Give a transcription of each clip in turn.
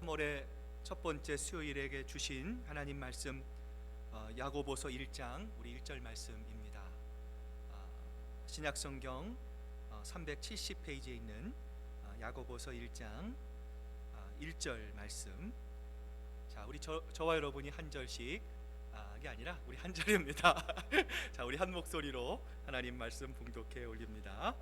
3월의 첫 번째 수요일에게 주신 하나님 말씀, 야고보서 1장 우리 1절 말씀입니다. 신약성경 370페이지에 있는 야고보서 1장 1절 말씀. 자, 우리 저와 여러분이 한 절씩 게 아니라 우리 한 절입니다. 자, 우리 한 목소리로 하나님 말씀 봉독해 올립니다.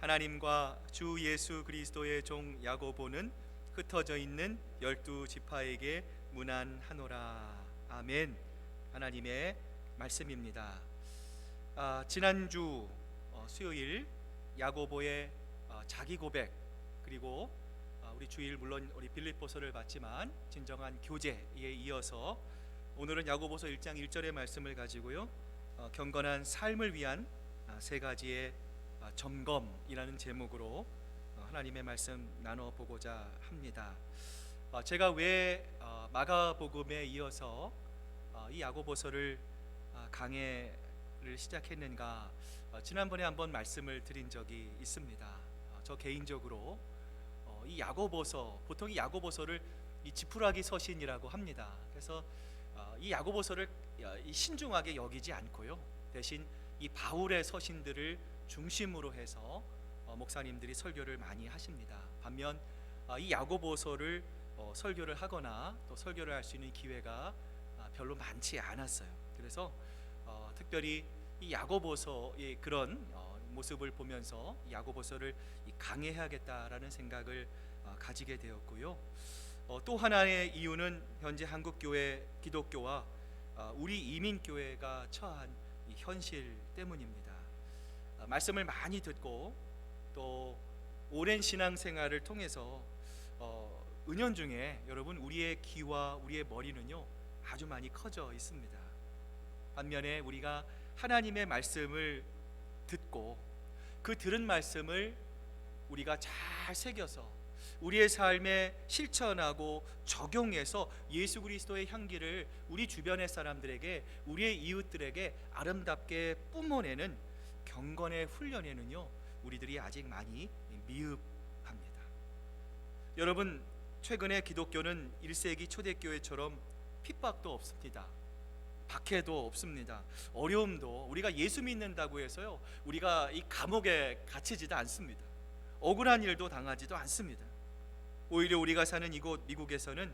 하나님과 주 예수 그리스도의 종 야고보는 흩어져 있는 12지파에게 문안하노라. 아멘. 하나님의 말씀입니다. 지난주 수요일 야고보의 자기 고백, 그리고 우리 주일 물론 우리 빌립보서를 봤지만 진정한 교제에 이어서 오늘은 야고보서 1장 1절의 말씀을 가지고요, 경건한 삶을 위한 세 가지의 점검이라는 제목으로 하나님의 말씀 나눠보고자 합니다. 제가 왜 마가복음에 이어서 이 야고보서를 강해를 시작했는가, 지난번에 한번 말씀을 드린 적이 있습니다. 저 개인적으로 이 야고보서, 보통 이 야고보서를 이 지푸라기 서신이라고 합니다. 그래서 이 야고보서를 신중하게 여기지 않고요, 대신 이 바울의 서신들을 중심으로 해서 목사님들이 설교를 많이 하십니다. 반면 이 야고보서를 설교를 하거나 또 설교를 할 수 있는 기회가 별로 많지 않았어요. 그래서 특별히 이 야고보서의 그런 모습을 보면서 야고보서를 강해해야겠다라는 생각을 가지게 되었고요. 또 하나의 이유는 현재 한국교회 기독교와 우리 이민교회가 처한 이 현실 때문입니다. 말씀을 많이 듣고 또 오랜 신앙생활을 통해서 은연중에 여러분, 우리의 귀와 우리의 머리는요 아주 많이 커져 있습니다. 반면에 우리가 하나님의 말씀을 듣고 그 들은 말씀을 우리가 잘 새겨서 우리의 삶에 실천하고 적용해서 예수 그리스도의 향기를 우리 주변의 사람들에게, 우리의 이웃들에게 아름답게 뿜어내는 경건의 훈련에는요 우리들이 아직 많이 미흡합니다. 여러분, 최근에 기독교는 1세기 초대교회처럼 핍박도 없습니다. 박해도 없습니다. 어려움도, 우리가 예수 믿는다고 해서요 우리가 이 감옥에 갇히지도 않습니다. 억울한 일도 당하지도 않습니다. 오히려 우리가 사는 이곳 미국에서는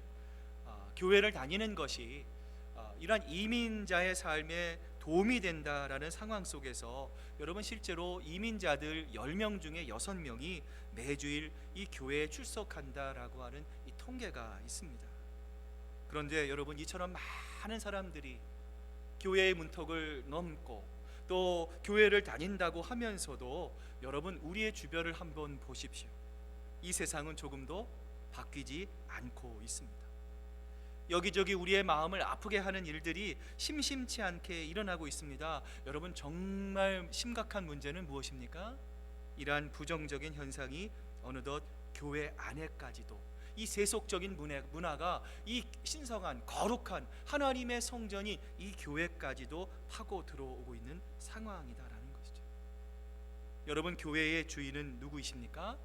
교회를 다니는 것이 이러한 이민자의 삶에 도움이 된다라는 상황 속에서 여러분, 실제로 이민자들 10명 중에 6명이 매주일 이 교회에 출석한다라고 하는 이 통계가 있습니다. 그런데 여러분, 이처럼 많은 사람들이 교회의 문턱을 넘고 또 교회를 다닌다고 하면서도 여러분, 우리의 주변을 한번 보십시오. 이 세상은 조금도 바뀌지 않고 있습니다. 여기저기 우리의 마음을 아프게 하는 일들이 심심치 않게 일어나고 있습니다. 여러분, 정말 심각한 문제는 무엇입니까? 이러한 부정적인 현상이 어느덧 교회 안에까지도, 이 세속적인 문화가 이 신성한 거룩한 하나님의 성전이 이 교회까지도 파고 들어오고 있는 상황이다라는 것이죠. 여러분, 교회의 주인은 누구이십니까?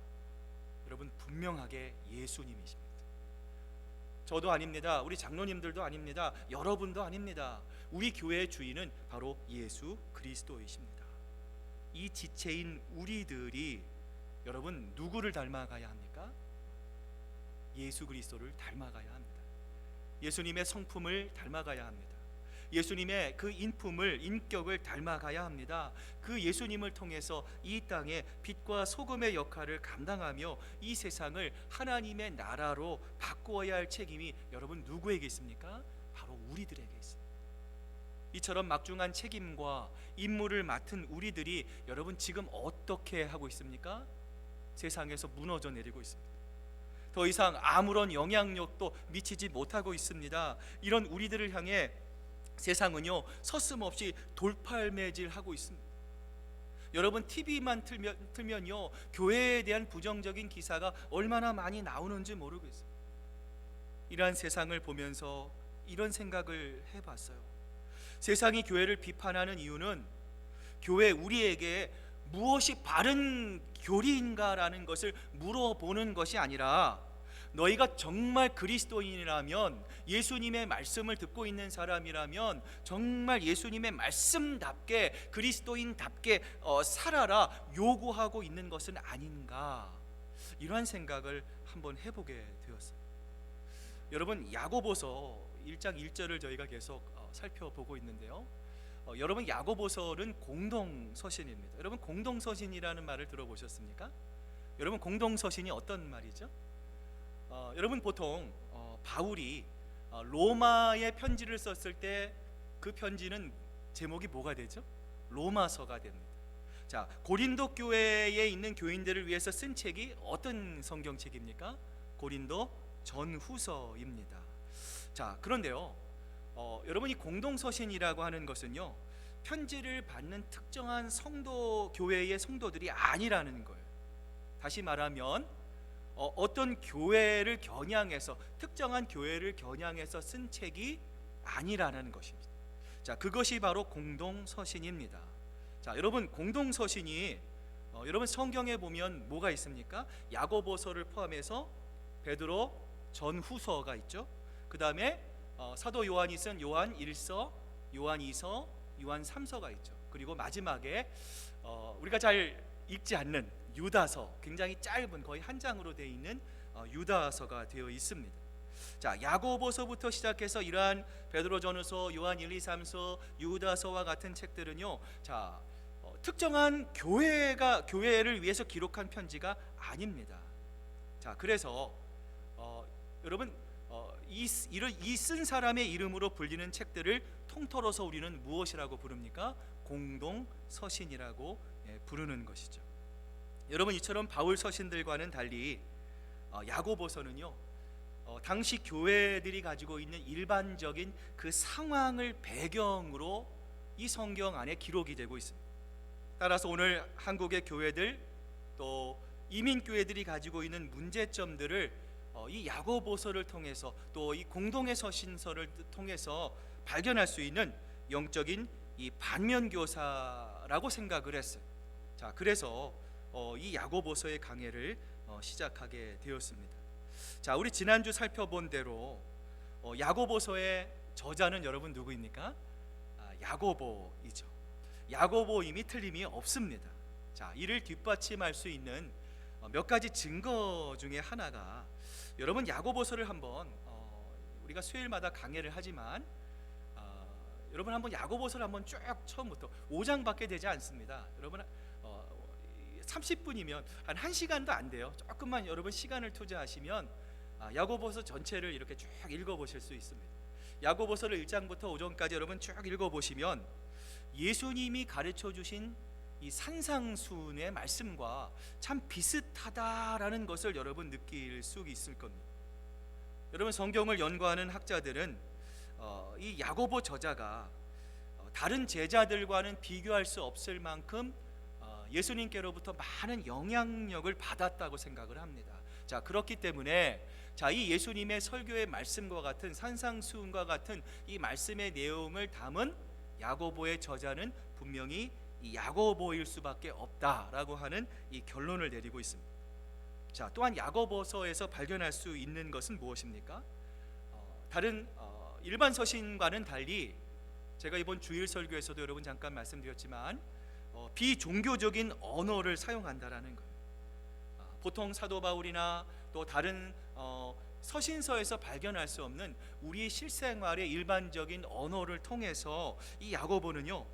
여러분, 분명하게 예수님이십니다. 저도 아닙니다. 우리 장로님들도 아닙니다. 여러분도 아닙니다. 우리 교회의 주인은 바로 예수 그리스도이십니다. 이 지체인 우리들이 여러분, 누구를 닮아가야 합니까? 예수 그리스도를 닮아가야 합니다. 예수님의 성품을 닮아가야 합니다. 예수님의 그 인품을, 인격을 닮아가야 합니다. 그 예수님을 통해서 이 땅에 빛과 소금의 역할을 감당하며 이 세상을 하나님의 나라로 바꾸어야 할 책임이 여러분, 누구에게 있습니까? 바로 우리들에게 있습니다. 이처럼 막중한 책임과 임무를 맡은 우리들이 여러분, 지금 어떻게 하고 있습니까? 세상에서 무너져 내리고 있습니다. 더 이상 아무런 영향력도 미치지 못하고 있습니다. 이런 우리들을 향해 세상은요 서슴없이 돌팔매질하고 있습니다. 여러분, TV만 틀면요 교회에 대한 부정적인 기사가 얼마나 많이 나오는지 모르겠어요. 이러한 세상을 보면서 이런 생각을 해봤어요. 세상이 교회를 비판하는 이유는 교회 우리에게 무엇이 바른 교리인가라는 것을 물어보는 것이 아니라 너희가 정말 그리스도인이라면, 예수님의 말씀을 듣고 있는 사람이라면 정말 예수님의 말씀답게 그리스도인답게 살아라 요구하고 있는 것은 아닌가, 이러한 생각을 한번 해보게 되었어요. 여러분, 야고보서 1장 1절을 저희가 계속 살펴보고 있는데요, 여러분, 야고보서는 공동서신입니다. 여러분, 공동서신이라는 말을 들어보셨습니까? 여러분, 공동서신이 어떤 말이죠? 여러분, 보통 바울이 로마에 편지를 썼을 때 그 편지는 제목이 뭐가 되죠? 로마서가 됩니다. 자, 고린도 교회에 있는 교인들을 위해서 쓴 책이 어떤 성경책입니까? 고린도 전후서입니다. 자, 그런데요, 여러분, 이 공동서신이라고 하는 것은요, 편지를 받는 특정한 성도, 교회의 성도들이 아니라는 거예요. 다시 말하면 어떤 교회를 겨냥해서, 특정한 교회를 겨냥해서 쓴 책이 아니라는 것입니다. 자, 그것이 바로 공동서신입니다. 자, 여러분, 공동서신이 여러분 성경에 보면 뭐가 있습니까? 야고보서를 포함해서 베드로 전후서가 있죠. 그 다음에 사도 요한이 쓴 요한 1서, 요한 2서, 요한 3서가 있죠. 그리고 마지막에 우리가 잘 읽지 않는 유다서, 굉장히 짧은 거의 한 장으로 되어 있는 유다서가 되어 있습니다. 자, 야고보서부터 시작해서 이러한 베드로전후서, 요한 1, 2, 3서, 유다서와 같은 책들은요, 자, 특정한 교회를 위해서 기록한 편지가 아닙니다. 자, 그래서 여러분, 이 쓴 사람의 이름으로 불리는 책들을 통틀어서 우리는 무엇이라고 부릅니까? 공동서신이라고 부르는 것이죠. 여러분, 이처럼 바울 서신들과는 달리 야고보서는요, 당시 교회들이 가지고 있는 일반적인 그 상황을 배경으로 이 성경 안에 기록이 되고 있습니다. 따라서 오늘 한국의 교회들, 또 이민교회들이 가지고 있는 문제점들을 이 야고보서를 통해서, 또 이 공동의 서신서를 통해서 발견할 수 있는 영적인 이 반면교사라고 생각을 했어요. 자, 그래서 이 야고보서의 강해를 시작하게 되었습니다. 자, 우리 지난주 살펴본 대로 야고보서의 저자는 여러분 누구입니까? 야고보이죠. 야고보임이 틀림이 없습니다. 자, 이를 뒷받침할 수 있는 몇 가지 증거 중에 하나가, 여러분, 야고보서를 한번 우리가 수요일마다 강해를 하지만 여러분 한번 야고보서를 한번 쭉 처음부터 5장밖에 되지 않습니다. 여러분 30분이면 한 1시간도 안 돼요. 조금만 여러분 시간을 투자하시면 야고보서 전체를 이렇게 쭉 읽어보실 수 있습니다. 야고보서를 1장부터 5장까지 여러분 쭉 읽어보시면 예수님이 가르쳐주신 이 산상수훈의 말씀과 참 비슷하다라는 것을 여러분 느낄 수 있을 겁니다. 여러분, 성경을 연구하는 학자들은 이 야고보 저자가 다른 제자들과는 비교할 수 없을 만큼 예수님께로부터 많은 영향력을 받았다고 생각을 합니다. 자, 그렇기 때문에 이 예수님의 설교의 말씀과 같은 산상수훈과 같은 이 말씀의 내용을 담은 야고보의 저자는 분명히 이 야고보일 수밖에 없다라고 하는 이 결론을 내리고 있습니다. 자, 또한 야고보서에서 발견할 수 있는 것은 무엇입니까? 다른 일반 서신과는 달리, 제가 이번 주일 설교에서도 여러분 잠깐 말씀드렸지만 비종교적인 언어를 사용한다라는 거예요. 보통 사도 바울이나 또 다른 서신서에서 발견할 수 없는 우리의 실생활의 일반적인 언어를 통해서 이 야고보는요,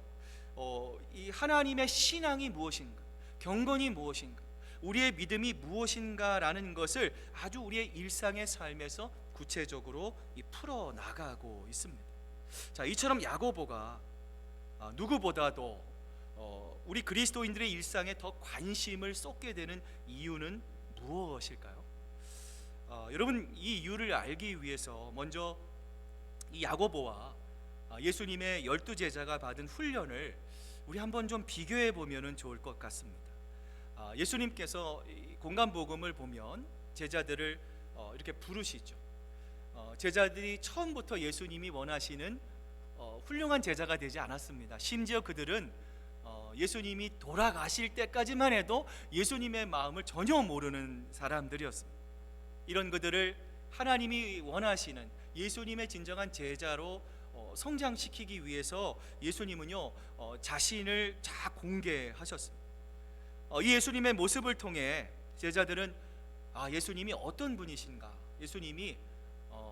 이 하나님의 신앙이 무엇인가, 경건이 무엇인가, 우리의 믿음이 무엇인가라는 것을 아주 우리의 일상의 삶에서 구체적으로 풀어 나가고 있습니다. 자, 이처럼 야고보가 누구보다도 우리 그리스도인들의 일상에 더 관심을 쏟게 되는 이유는 무엇일까요? 여러분, 이 이유를 알기 위해서 먼저 이 야고보와 예수님의 12제자가 받은 훈련을 우리 한번 좀 비교해 보면 좋을 것 같습니다. 예수님께서 공간복음을 보면 제자들을 이렇게 부르시죠. 제자들이 처음부터 예수님이 원하시는 훌륭한 제자가 되지 않았습니다. 심지어 그들은 예수님이 돌아가실 때까지만 해도 예수님의 마음을 전혀 모르는 사람들이었습니다. 이런 그들을 하나님이 원하시는 예수님의 진정한 제자로 성장시키기 위해서 예수님은요 자신을 다 공개하셨습니다. 이 예수님의 모습을 통해 제자들은 예수님이 어떤 분이신가, 예수님이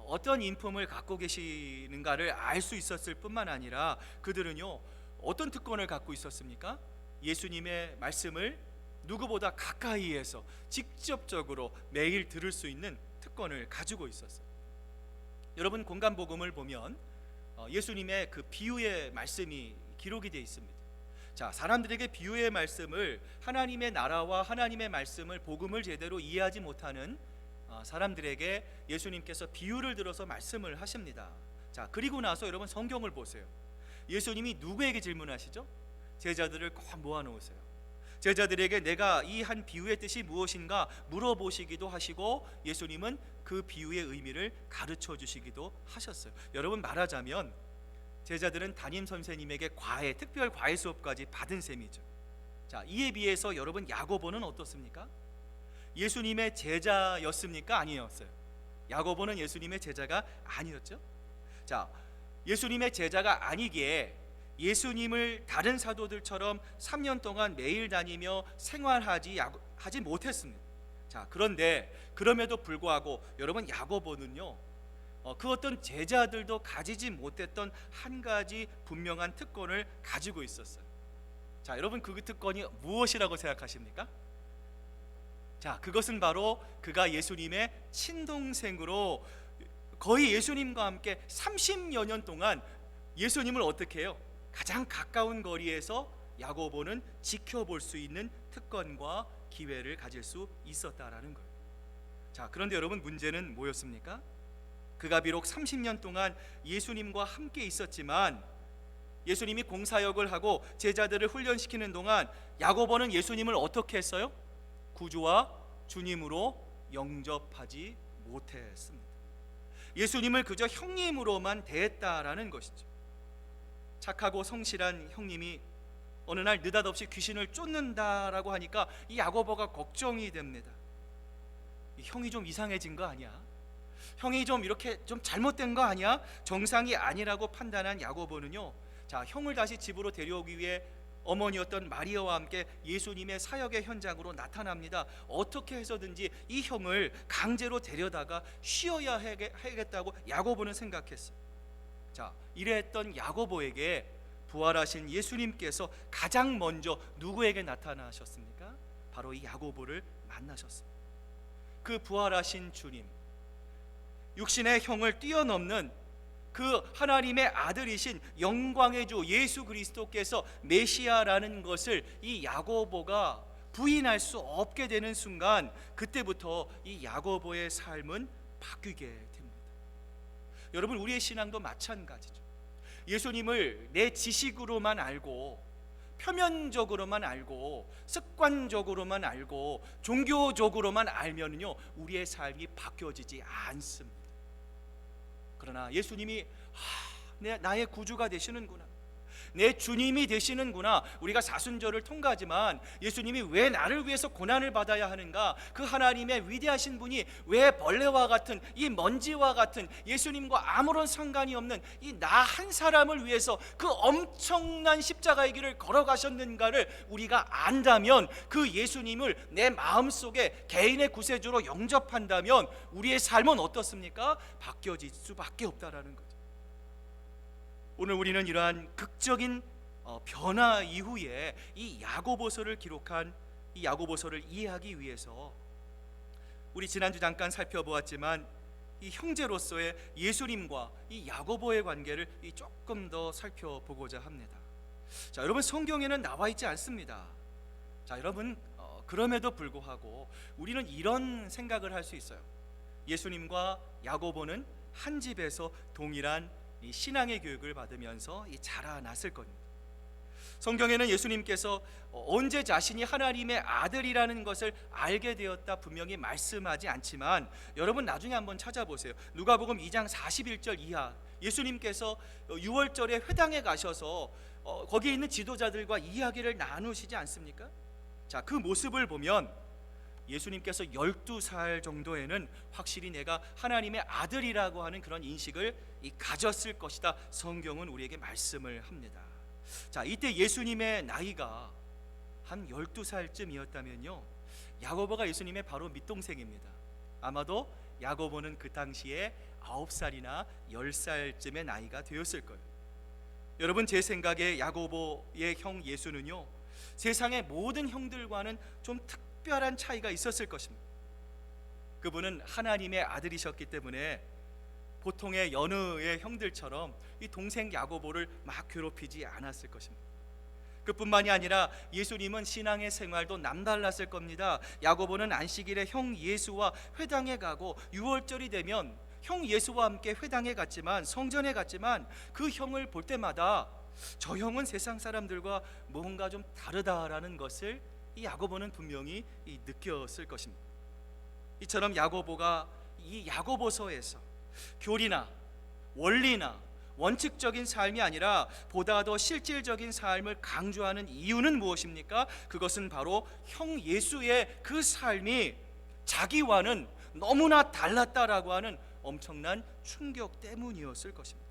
어떤 인품을 갖고 계시는가를 알 수 있었을 뿐만 아니라 그들은요 어떤 특권을 갖고 있었습니까? 예수님의 말씀을 누구보다 가까이에서 직접적으로 매일 들을 수 있는 특권을 가지고 있었어요. 여러분, 공간복음을 보면 예수님의 그 비유의 말씀이 기록이 되어 있습니다. 자, 사람들에게 비유의 말씀을, 하나님의 나라와 하나님의 말씀을, 복음을 제대로 이해하지 못하는 사람들에게 예수님께서 비유를 들어서 말씀을 하십니다. 자, 그리고 나서 여러분 성경을 보세요. 예수님이 누구에게 질문하시죠? 제자들을 꼭 모아놓으세요. 제자들에게 내가 이 한 비유의 뜻이 무엇인가 물어보시기도 하시고, 예수님은 그 비유의 의미를 가르쳐 주시기도 하셨어요. 여러분, 말하자면 제자들은 담임 선생님에게 과외, 특별 과외 수업까지 받은 셈이죠. 자, 이에 비해서 여러분 야고보는 어떻습니까? 예수님의 제자였습니까? 아니었어요. 야고보는 예수님의 제자가 아니었죠. 자, 예수님의 제자가 아니기에 예수님을 다른 사도들처럼 3년 동안 매일 다니며 생활하지 못했습니다. 자, 그런데 그럼에도 불구하고 여러분 야고보는요 그 어떤 제자들도 가지지 못했던 한 가지 분명한 특권을 가지고 있었어요. 자, 여러분 그 특권이 무엇이라고 생각하십니까? 자, 그것은 바로 그가 예수님의 친동생으로 거의 예수님과 함께 30여 년 동안 예수님을 어떻게 해요? 가장 가까운 거리에서 야고보는 지켜볼 수 있는 특권과 기회를 가질 수 있었다라는 거예요. 자, 그런데 여러분 문제는 뭐였습니까? 그가 비록 30년 동안 예수님과 함께 있었지만 예수님이 공사역을 하고 제자들을 훈련시키는 동안 야고보는 예수님을 어떻게 했어요? 구주와 주님으로 영접하지 못했습니다. 예수님을 그저 형님으로만 대했다라는 것이죠. 착하고 성실한 형님이 어느 날 느닷없이 귀신을 쫓는다라고 하니까 이 야고보가 걱정이 됩니다. 형이 좀 이상해진 거 아니야? 형이 좀 이렇게 좀 잘못된 거 아니야? 정상이 아니라고 판단한 야고보는요, 자, 형을 다시 집으로 데려오기 위해 어머니였던 마리아와 함께 예수님의 사역의 현장으로 나타납니다. 어떻게 해서든지 이 형을 강제로 데려다가 쉬어야 하겠다고 야고보는 생각했어요. 자, 이랬던 야고보에게 부활하신 예수님께서 가장 먼저 누구에게 나타나셨습니까? 바로 이 야고보를 만나셨습니다. 그 부활하신 주님, 육신의 형을 뛰어넘는 그 하나님의 아들이신 영광의 주 예수 그리스도께서 메시아라는 것을 이 야고보가 부인할 수 없게 되는 순간, 그때부터 이 야고보의 삶은 바뀌게 됩니다. 여러분, 우리의 신앙도 마찬가지죠. 예수님을 내 지식으로만 알고, 표면적으로만 알고, 습관적으로만 알고, 종교적으로만 알면요 우리의 삶이 바뀌어지지 않습니다. 그러나 예수님이 나의 구주가 되시는구나, 내 주님이 되시는구나. 우리가 사순절을 통과하지만 예수님이 왜 나를 위해서 고난을 받아야 하는가? 그 하나님의 위대하신 분이 왜 벌레와 같은, 이 먼지와 같은, 예수님과 아무런 상관이 없는 이 나 한 사람을 위해서 그 엄청난 십자가의 길을 걸어가셨는가를 우리가 안다면, 그 예수님을 내 마음속에 개인의 구세주로 영접한다면 우리의 삶은 어떻습니까? 바뀌어질 수밖에 없다라는 거죠. 오늘 우리는 이러한 극적인 변화 이후에 이 야고보서를 기록한 이 야고보서를 이해하기 위해서 우리 지난주 잠깐 살펴보았지만 이 형제로서의 예수님과 이 야고보의 관계를 조금 더 살펴보고자 합니다. 자, 여러분, 성경에는 나와 있지 않습니다. 자, 여러분, 그럼에도 불구하고 우리는 이런 생각을 할 수 있어요. 예수님과 야고보는 한 집에서 동일한 이 신앙의 교육을 받으면서 자라났을 겁니다. 성경에는 예수님께서 언제 자신이 하나님의 아들이라는 것을 알게 되었다 분명히 말씀하지 않지만, 여러분 나중에 한번 찾아보세요. 누가복음 2장 41절 이하, 예수님께서 6월절에 회당에 가셔서 거기에 있는 지도자들과 이야기를 나누시지 않습니까? 자, 그 모습을 보면 예수님께서 12살 정도에는 확실히 내가 하나님의 아들이라고 하는 그런 인식을 가졌을 것이다. 성경은 우리에게 말씀을 합니다. 자, 이때 예수님의 나이가 한 12살쯤이었다면요, 야고보가 예수님의 바로 밑동생입니다. 아마도 야고보는 그 당시에 9살이나 10살쯤의 나이가 되었을 거예요. 여러분, 제 생각에 야고보의 형 예수는요, 세상의 모든 형들과는 좀 특별한 차이가 있었을 것입니다. 그분은 하나님의 아들이셨기 때문에 보통의 여느의 형들처럼 이 동생 야고보를 막 괴롭히지 않았을 것입니다. 그뿐만이 아니라 예수님은 신앙의 생활도 남달랐을 겁니다. 야고보는 안식일에 형 예수와 회당에 가고 6월절이 되면 형 예수와 함께 회당에 갔지만, 성전에 갔지만 그 형을 볼 때마다 저 형은 세상 사람들과 뭔가 좀 다르다라는 것을 이 야고보는 분명히 느꼈을 것입니다. 이처럼 야고보가 이 야고보서에서 교리나 원리나 원칙적인 삶이 아니라 보다 더 실질적인 삶을 강조하는 이유는 무엇입니까? 그것은 바로 형 예수의 그 삶이 자기와는 너무나 달랐다라고 하는 엄청난 충격 때문이었을 것입니다.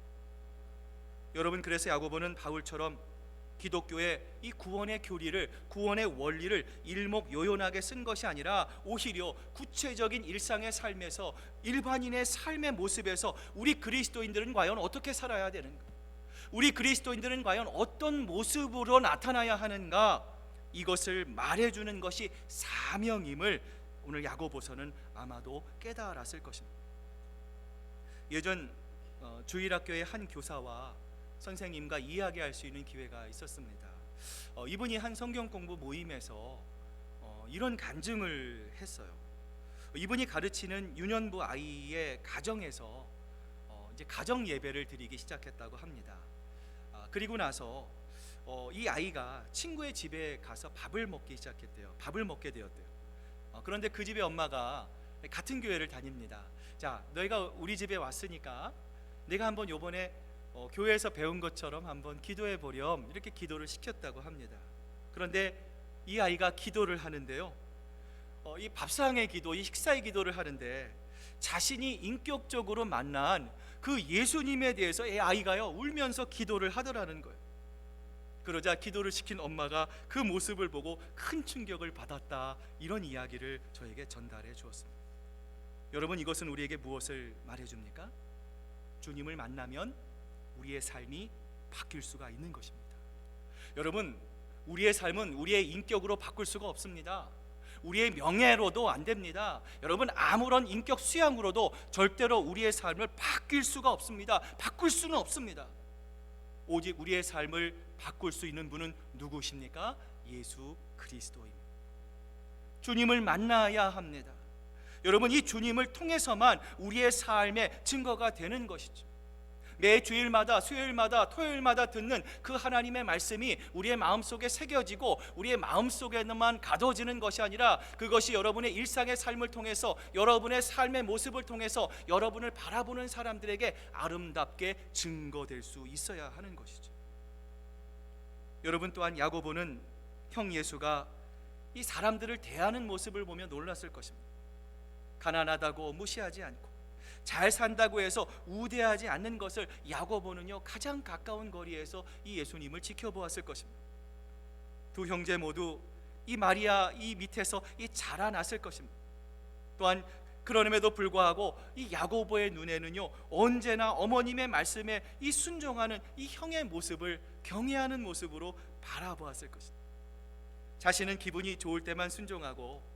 여러분, 그래서 야고보는 바울처럼 기독교의 이 구원의 교리를, 구원의 원리를 일목요연하게 쓴 것이 아니라 오히려 구체적인 일상의 삶에서, 일반인의 삶의 모습에서 우리 그리스도인들은 과연 어떻게 살아야 되는가, 우리 그리스도인들은 과연 어떤 모습으로 나타나야 하는가, 이것을 말해주는 것이 사명임을 오늘 야고보서는 아마도 깨달았을 것입니다. 예전 주일학교의 한 교사와 선생님과 이야기할 수 있는 기회가 있었습니다. 이분이 한 성경 공부 모임에서 이런 간증을 했어요. 이분이 가르치는 유년부 아이의 가정에서 이제 가정 예배를 드리기 시작했다고 합니다. 그리고 나서 이 아이가 친구의 집에 가서 밥을 먹기 시작했대요. 밥을 먹게 되었대요. 그런데 그 집의 엄마가 같은 교회를 다닙니다. 자, 너희가 우리 집에 왔으니까 내가 한번 요번에 교회에서 배운 것처럼 한번 기도해 보렴, 이렇게 기도를 시켰다고 합니다. 그런데 이 아이가 기도를 하는데요, 이 밥상의 기도, 이 식사의 기도를 하는데 자신이 인격적으로 만난 그 예수님에 대해서 이 아이가요 울면서 기도를 하더라는 거예요. 그러자 기도를 시킨 엄마가 그 모습을 보고 큰 충격을 받았다, 이런 이야기를 저에게 전달해 주었습니다. 여러분, 이것은 우리에게 무엇을 말해줍니까? 주님을 만나면 우리의 삶이 바뀔 수가 있는 것입니다. 여러분, 우리의 삶은 우리의 인격으로 바꿀 수가 없습니다. 우리의 명예로도 안 됩니다. 여러분, 아무런 인격 수양으로도 절대로 우리의 삶을 바뀔 수가 없습니다. 바꿀 수는 없습니다. 오직 우리의 삶을 바꿀 수 있는 분은 누구십니까? 예수 그리스도입니다. 주님을 만나야 합니다. 여러분, 이 주님을 통해서만 우리의 삶의 증거가 되는 것이죠. 매 주일마다, 수요일마다, 토요일마다 듣는 그 하나님의 말씀이 우리의 마음속에 새겨지고 우리의 마음속에만 가둬지는 것이 아니라 그것이 여러분의 일상의 삶을 통해서, 여러분의 삶의 모습을 통해서 여러분을 바라보는 사람들에게 아름답게 증거될 수 있어야 하는 것이죠. 여러분, 또한 야고보는 형 예수가 이 사람들을 대하는 모습을 보며 놀랐을 것입니다. 가난하다고 무시하지 않고 잘 산다고 해서 우대하지 않는 것을 야고보는요 가장 가까운 거리에서 이 예수님을 지켜보았을 것입니다. 두 형제 모두 이 마리아 이 밑에서 이 자라났을 것입니다. 또한 그럼에도 불구하고 이 야고보의 눈에는요 언제나 어머님의 말씀에 이 순종하는 이 형의 모습을 경외하는 모습으로 바라보았을 것입니다. 자신은 기분이 좋을 때만 순종하고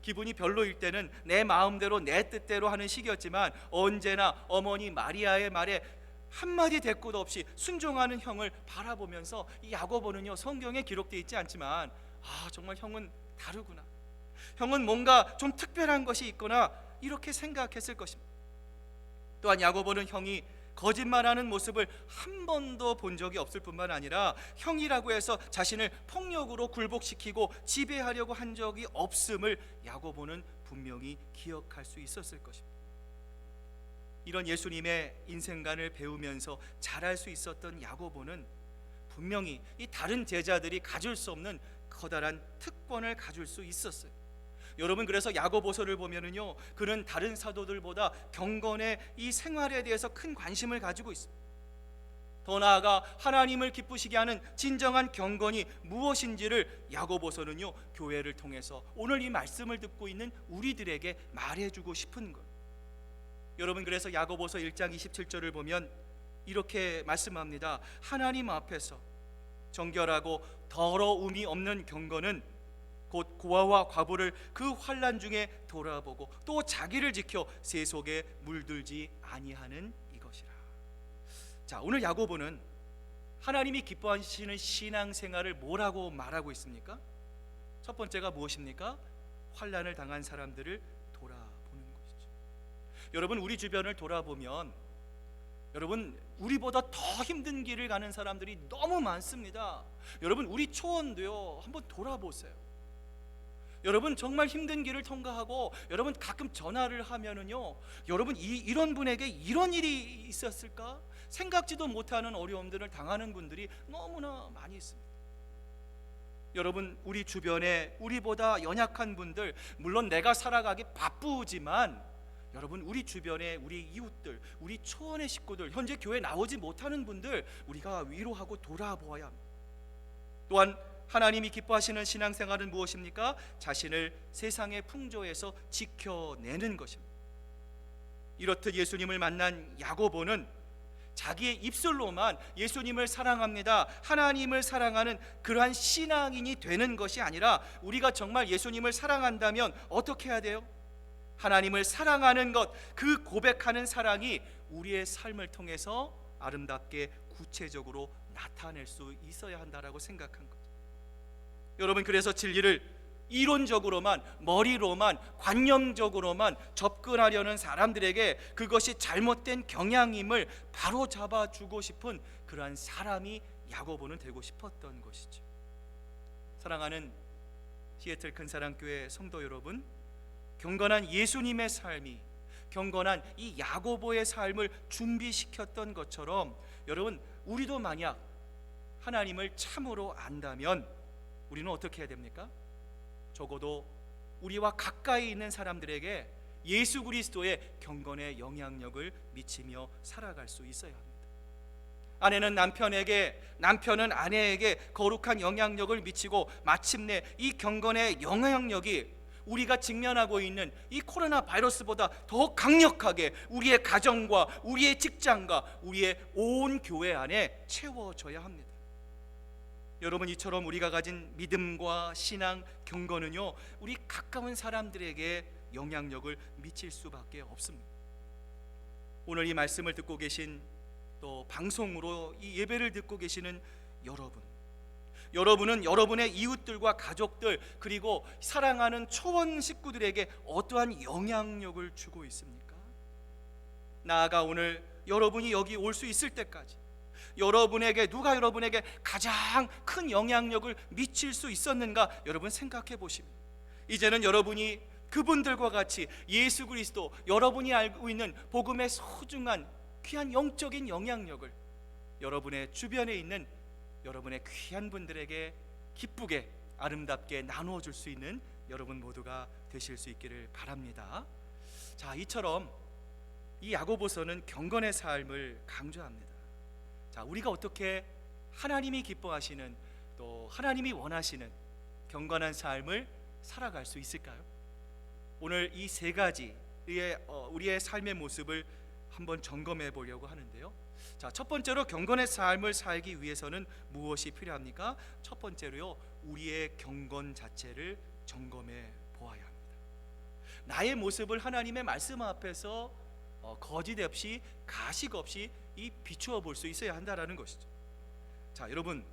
기분이 별로일 때는 내 마음대로 내 뜻대로 하는 식이었지만 언제나 어머니 마리아의 말에 한마디 대꾸도 없이 순종하는 형을 바라보면서 이 야고보는요 성경에 기록되어 있지 않지만 정말 형은 다르구나, 형은 뭔가 좀 특별한 것이 있구나, 이렇게 생각했을 것입니다. 또한 야고보는 형이 거짓말하는 모습을 한 번도 본 적이 없을 뿐만 아니라 형이라고 해서 자신을 폭력으로 굴복시키고 지배하려고 한 적이 없음을 야고보는 분명히 기억할 수 있었을 것입니다. 이런 예수님의 인생관을 배우면서 잘할 수 있었던 야고보는 분명히 이 다른 제자들이 가질 수 없는 커다란 특권을 가질 수 있었어요. 여러분, 그래서 야고보서를 보면은요, 그는 다른 사도들보다 경건의 이 생활에 대해서 큰 관심을 가지고 있습니다. 더 나아가 하나님을 기쁘시게 하는 진정한 경건이 무엇인지를 야고보서는요, 교회를 통해서 오늘 이 말씀을 듣고 있는 우리들에게 말해주고 싶은 거예요. 여러분, 그래서 야고보서 1장 27절을 보면 이렇게 말씀합니다. 하나님 앞에서 정결하고 더러움이 없는 경건은 곧 고아와 과부를 그 환난 중에 돌아보고 또 자기를 지켜 세속에 물들지 아니하는 이것이라. 자, 오늘 야고보는 하나님이 기뻐하시는 신앙생활을 뭐라고 말하고 있습니까? 첫 번째가 무엇입니까? 환난을 당한 사람들을 돌아보는 것이죠. 여러분, 우리 주변을 돌아보면 여러분, 우리보다 더 힘든 길을 가는 사람들이 너무 많습니다. 여러분, 우리 초원도요, 한번 돌아보세요. 여러분, 정말 힘든 길을 통과하고 여러분 가끔 전화를 하면은요, 여러분 이런 분에게 이런 일이 있었을까? 생각지도 못하는 어려움들을 당하는 분들이 너무나 많이 있습니다. 여러분, 우리 주변에 우리보다 연약한 분들, 물론 내가 살아가기 바쁘지만 여러분, 우리 주변에 우리 이웃들, 우리 초원의 식구들, 현재 교회 나오지 못하는 분들 우리가 위로하고 돌아보아야 합니다. 또한 하나님이 기뻐하시는 신앙생활은 무엇입니까? 자신을 세상의 풍조에서 지켜내는 것입니다. 이렇듯 예수님을 만난 야고보는 자기의 입술로만 예수님을 사랑합니다, 하나님을 사랑하는 그러한 신앙인이 되는 것이 아니라 우리가 정말 예수님을 사랑한다면 어떻게 해야 돼요? 하나님을 사랑하는 것, 그 고백하는 사랑이 우리의 삶을 통해서 아름답게 구체적으로 나타낼 수 있어야 한다라고 생각한 거죠. 여러분, 그래서 진리를 이론적으로만, 머리로만, 관념적으로만 접근하려는 사람들에게 그것이 잘못된 경향임을 바로 잡아주고 싶은 그러한 사람이 야고보는 되고 싶었던 것이죠. 사랑하는 시애틀 큰사랑교회 성도 여러분, 경건한 예수님의 삶이 경건한 이 야고보의 삶을 준비시켰던 것처럼 여러분, 우리도 만약 하나님을 참으로 안다면 우리는 어떻게 해야 됩니까? 적어도 우리와 가까이 있는 사람들에게 예수 그리스도의 경건의 영향력을 미치며 살아갈 수 있어야 합니다. 아내는 남편에게, 남편은 아내에게 거룩한 영향력을 미치고 마침내 이 경건의 영향력이 우리가 직면하고 있는 이 코로나 바이러스보다 더 강력하게 우리의 가정과 우리의 직장과 우리의 온 교회 안에 채워져야 합니다. 여러분, 이처럼 우리가 가진 믿음과 신앙, 경건은요, 우리 가까운 사람들에게 영향력을 미칠 수밖에 없습니다. 오늘 이 말씀을 듣고 계신, 또 방송으로 이 예배를 듣고 계시는 여러분은 여러분의 이웃들과 가족들, 그리고 사랑하는 초원 식구들에게 어떠한 영향력을 주고 있습니까? 나아가 오늘 여러분이 여기 올 수 있을 때까지 누가 여러분에게 가장 큰 영향력을 미칠 수 있었는가, 여러분 생각해 보시면 이제는 여러분이 그분들과 같이 예수 그리스도, 여러분이 알고 있는 복음의 소중한 귀한 영적인 영향력을 여러분의 주변에 있는 여러분의 귀한 분들에게 기쁘게 아름답게 나누어 줄 수 있는 여러분 모두가 되실 수 있기를 바랍니다. 자, 이처럼 이 야고보서는 경건의 삶을 강조합니다. 자, 우리가 어떻게 하나님이 기뻐하시는, 또 하나님이 원하시는 경건한 삶을 살아갈 수 있을까요? 오늘 이 세 가지의 우리의 삶의 모습을 한번 점검해 보려고 하는데요. 자, 첫 번째로 경건의 삶을 살기 위해서는 무엇이 필요합니까? 첫 번째로요, 우리의 경건 자체를 점검해 보아야 합니다. 나의 모습을 하나님의 말씀 앞에서 거짓 없이, 가식 없이 비추어 볼 수 있어야 한다라는 것이죠. 자, 여러분,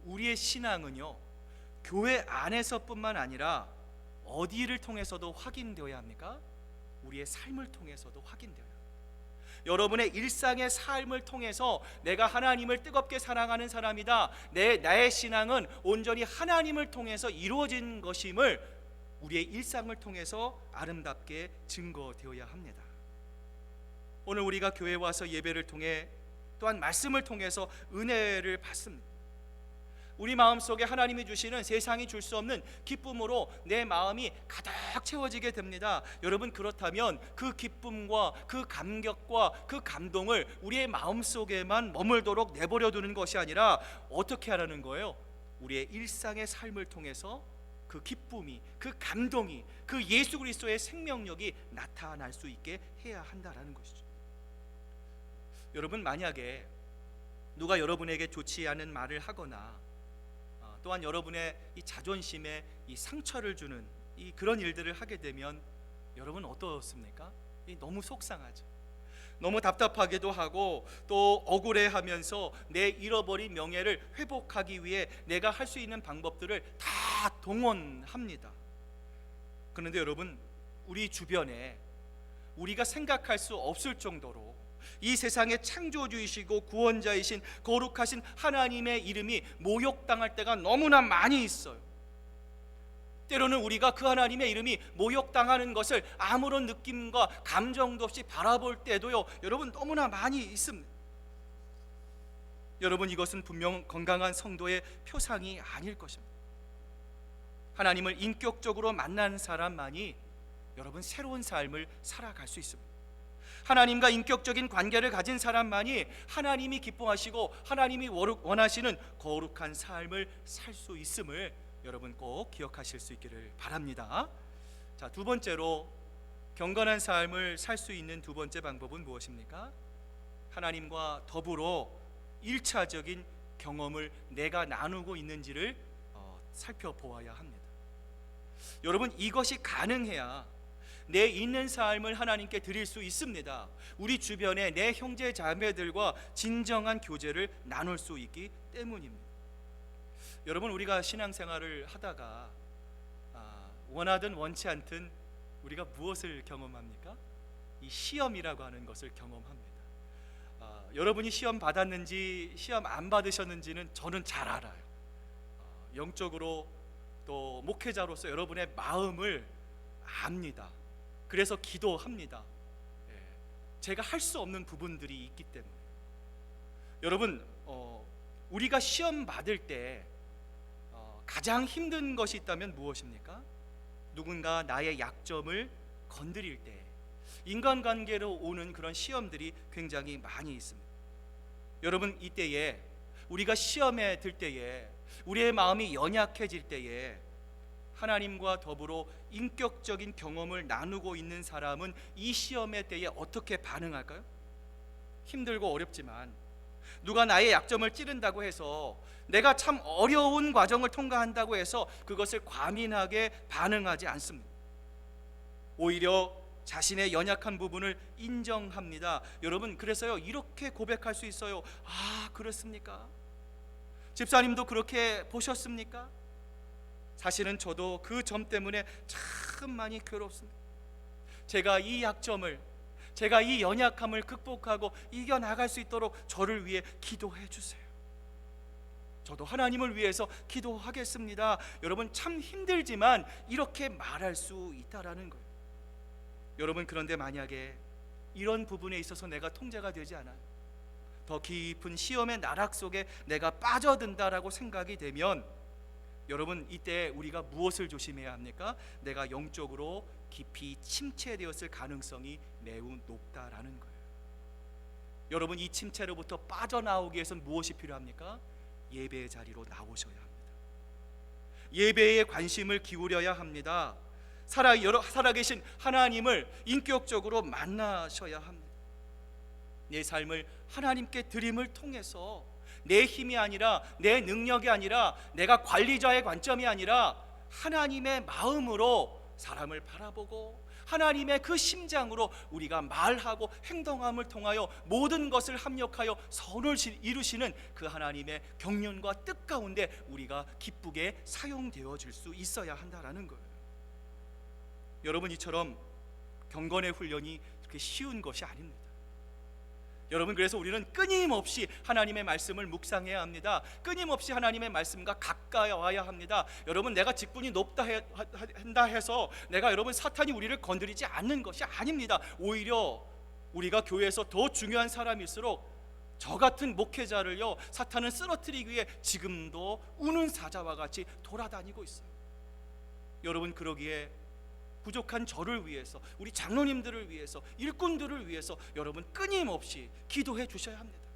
우리의 신앙은요, 교회 안에서뿐만 아니라 어디를 통해서도 확인되어야 합니까? 우리의 삶을 통해서도 확인되어야 합니다. 여러분의 일상의 삶을 통해서 내가 하나님을 뜨겁게 사랑하는 사람이다, 나의 신앙은 온전히 하나님을 통해서 이루어진 것임을 우리의 일상을 통해서 아름답게 증거되어야 합니다. 오늘 우리가 교회에 와서 예배를 통해, 또한 말씀을 통해서 은혜를 받습니다. 우리 마음속에 하나님이 주시는 세상이 줄 수 없는 기쁨으로 내 마음이 가득 채워지게 됩니다. 여러분, 그렇다면 그 기쁨과 그 감격과 그 감동을 우리의 마음속에만 머물도록 내버려 두는 것이 아니라 어떻게 하라는 거예요? 우리의 일상의 삶을 통해서 그 기쁨이, 그 감동이, 그 예수 그리스도의 생명력이 나타날 수 있게 해야 한다라는 것이죠. 여러분, 만약에 누가 여러분에게 좋지 않은 말을 하거나 또한 여러분의 이 자존심에 이 상처를 주는 이 그런 일들을 하게 되면 여러분 어떻습니까? 너무 속상하죠. 너무 답답하기도 하고 또 억울해하면서 내 잃어버린 명예를 회복하기 위해 내가 할 수 있는 방법들을 다 동원합니다. 그런데 여러분, 우리 주변에 우리가 생각할 수 없을 정도로 이 세상의 창조주이시고 구원자이신 거룩하신 하나님의 이름이 모욕당할 때가 너무나 많이 있어요. 때로는 우리가 그 하나님의 이름이 모욕당하는 것을 아무런 느낌과 감정도 없이 바라볼 때도요, 여러분, 너무나 많이 있습니다. 여러분, 이것은 분명 건강한 성도의 표상이 아닐 것입니다. 하나님을 인격적으로 만난 사람만이 여러분 새로운 삶을 살아갈 수 있습니다. 하나님과 인격적인 관계를 가진 사람만이 하나님이 기뻐하시고 하나님이 원하시는 거룩한 삶을 살 수 있음을 여러분 꼭 기억하실 수 있기를 바랍니다. 자, 두 번째로 경건한 삶을 살 수 있는 두 번째 방법은 무엇입니까? 하나님과 더불어 1차적인 경험을 내가 나누고 있는지를 살펴보아야 합니다. 여러분, 이것이 가능해야 내 있는 삶을 하나님께 드릴 수 있습니다. 우리 주변에 내 형제 자매들과 진정한 교제를 나눌 수 있기 때문입니다. 여러분, 우리가 신앙생활을 하다가 원하든 원치 않든 우리가 무엇을 경험합니까? 이 시험이라고 하는 것을 경험합니다. 여러분이 시험 받았는지 시험 안 받으셨는지는 저는 잘 알아요. 영적으로 또 목회자로서 여러분의 마음을 압니다. 그래서 기도합니다. 제가 할 수 없는 부분들이 있기 때문에. 여러분, 우리가 시험 받을 때 가장 힘든 것이 있다면 무엇입니까? 누군가 나의 약점을 건드릴 때, 인간관계로 오는 그런 시험들이 굉장히 많이 있습니다. 여러분, 이때에 우리가 시험에 들 때에 우리의 마음이 연약해질 때에 하나님과 더불어 인격적인 경험을 나누고 있는 사람은 이 시험의 때에 어떻게 반응할까요? 힘들고 어렵지만 누가 나의 약점을 찌른다고 해서 내가 참 어려운 과정을 통과한다고 해서 그것을 과민하게 반응하지 않습니다. 오히려 자신의 연약한 부분을 인정합니다. 여러분, 그래서요, 이렇게 고백할 수 있어요. 아, 그렇습니까? 집사님도 그렇게 보셨습니까? 사실은 저도 그 점 때문에 참 많이 괴롭습니다. 제가 이 약점을, 제가 이 연약함을 극복하고 이겨나갈 수 있도록 저를 위해 기도해 주세요. 저도 하나님을 위해서 기도하겠습니다. 여러분, 참 힘들지만 이렇게 말할 수 있다라는 거예요. 여러분, 그런데 만약에 이런 부분에 있어서 내가 통제가 되지 않아요, 더 깊은 시험의 나락 속에 내가 빠져든다라고 생각이 되면 여러분, 이때 우리가 무엇을 조심해야 합니까? 내가 영적으로 깊이 침체되었을 가능성이 매우 높다라는 거예요. 여러분, 이 침체로부터 빠져나오기 위해서는 무엇이 필요합니까? 예배의 자리로 나오셔야 합니다. 예배에 관심을 기울여야 합니다. 살아계신 하나님을 인격적으로 만나셔야 합니다. 내 삶을 하나님께 드림을 통해서 내 힘이 아니라, 내 능력이 아니라, 내가 관리자의 관점이 아니라 하나님의 마음으로 사람을 바라보고 하나님의 그 심장으로 우리가 말하고 행동함을 통하여 모든 것을 합력하여 선을 이루시는 그 하나님의 경륜과 뜻 가운데 우리가 기쁘게 사용되어질 수 있어야 한다라는 거예요. 여러분, 이처럼 경건의 훈련이 그렇게 쉬운 것이 아닙니다. 여러분, 그래서 우리는 끊임없이 하나님의 말씀을 묵상해야 합니다. 끊임없이 하나님의 말씀과 가까이 와야 합니다. 여러분, 내가 직분이 높다 한다 해서 내가 여러분 사탄이 우리를 건드리지 않는 것이 아닙니다. 오히려 우리가 교회에서 더 중요한 사람일수록 저 같은 목회자를요, 사탄은 쓰러뜨리기 위해 지금도 우는 사자와 같이 돌아다니고 있어요. 여러분, 그러기에 부족한 저를 위해서, 우리 장로님들을 위해서, 일꾼들을 위해서 여러분 끊임없이 기도해 주셔야 합니다.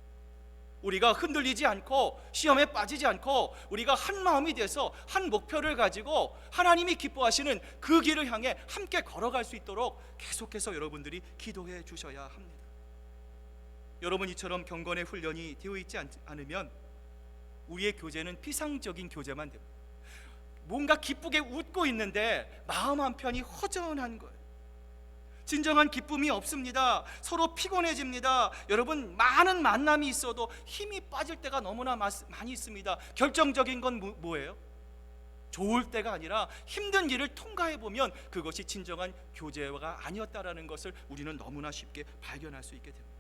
우리가 흔들리지 않고 시험에 빠지지 않고 우리가 한 마음이 돼서 한 목표를 가지고 하나님이 기뻐하시는 그 길을 향해 함께 걸어갈 수 있도록 계속해서 여러분들이 기도해 주셔야 합니다. 여러분, 이처럼 경건의 훈련이 되어 있지 않으면 우리의 교제는 피상적인 교제만 됩니다. 뭔가 기쁘게 웃고 있는데 마음 한편이 허전한 거예요. 진정한 기쁨이 없습니다. 서로 피곤해집니다. 여러분, 많은 만남이 있어도 힘이 빠질 때가 너무나 많이 있습니다. 결정적인 건 뭐예요? 좋을 때가 아니라 힘든 일을 통과해 보면 그것이 진정한 교제가 아니었다라는 것을 우리는 너무나 쉽게 발견할 수 있게 됩니다.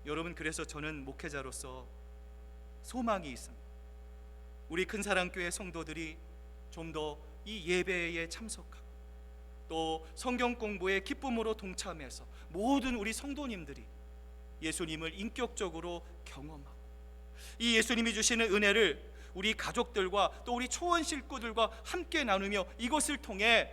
여러분, 그래서 저는 목회자로서 소망이 있습니다. 우리 큰사랑교회 성도들이 좀 더 이 예배에 참석하고 또 성경 공부에 기쁨으로 동참해서 모든 우리 성도님들이 예수님을 인격적으로 경험하고 이 예수님이 주시는 은혜를 우리 가족들과 또 우리 초원 식구들과 함께 나누며 이것을 통해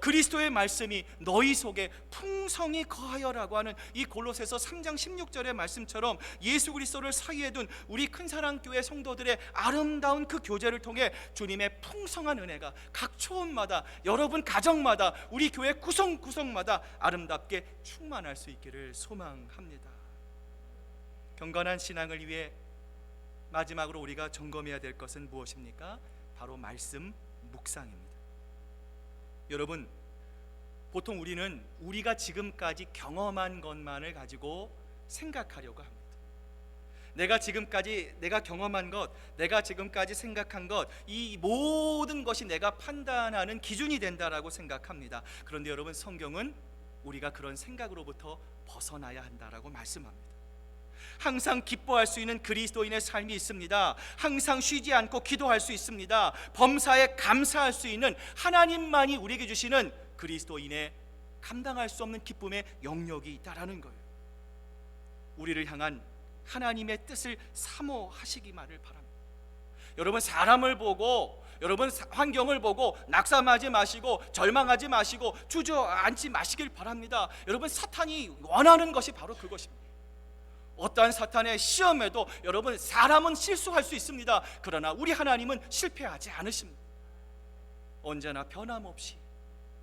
그리스도의 말씀이 너희 속에 풍성히 거하여라고 하는 이 골로새서 3장 16절의 말씀처럼 예수 그리스도를 사이에 둔 우리 큰사랑교회 성도들의 아름다운 그 교제를 통해 주님의 풍성한 은혜가 각 초원마다, 여러분 가정마다, 우리 교회 구성구성마다 아름답게 충만할 수 있기를 소망합니다. 경건한 신앙을 위해 마지막으로 우리가 점검해야 될 것은 무엇입니까? 바로 말씀 묵상입니다. 여러분, 보통 우리는 우리가 지금까지 경험한 것만을 가지고 생각하려고 합니다. 내가 경험한 것, 내가 지금까지 생각한 것, 이 모든 것이 내가 판단하는 기준이 된다라고 생각합니다. 그런데 여러분, 성경은 우리가 그런 생각으로부터 벗어나야 한다라고 말씀합니다. 항상 기뻐할 수 있는 그리스도인의 삶이 있습니다. 항상 쉬지 않고 기도할 수 있습니다. 범사에 감사할 수 있는 하나님만이 우리에게 주시는 그리스도인의 감당할 수 없는 기쁨의 영역이 있다라는 거예요. 우리를 향한 하나님의 뜻을 사모하시기만을 바랍니다. 여러분, 사람을 보고, 여러분 환경을 보고 낙담하지 마시고 절망하지 마시고 주저앉지 마시길 바랍니다. 여러분, 사탄이 원하는 것이 바로 그것입니다. 어떠한 사탄의 시험에도 여러분, 사람은 실수할 수 있습니다. 그러나 우리 하나님은 실패하지 않으십니다. 언제나 변함없이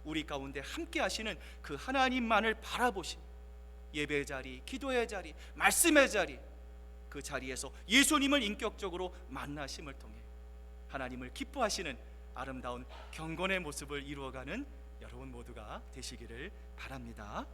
우리 가운데 함께 하시는 그 하나님만을 바라보신 예배의 자리, 기도의 자리, 말씀의 자리, 그 자리에서 예수님을 인격적으로 만나심을 통해 하나님을 기뻐하시는 아름다운 경건의 모습을 이루어가는 여러분 모두가 되시기를 바랍니다.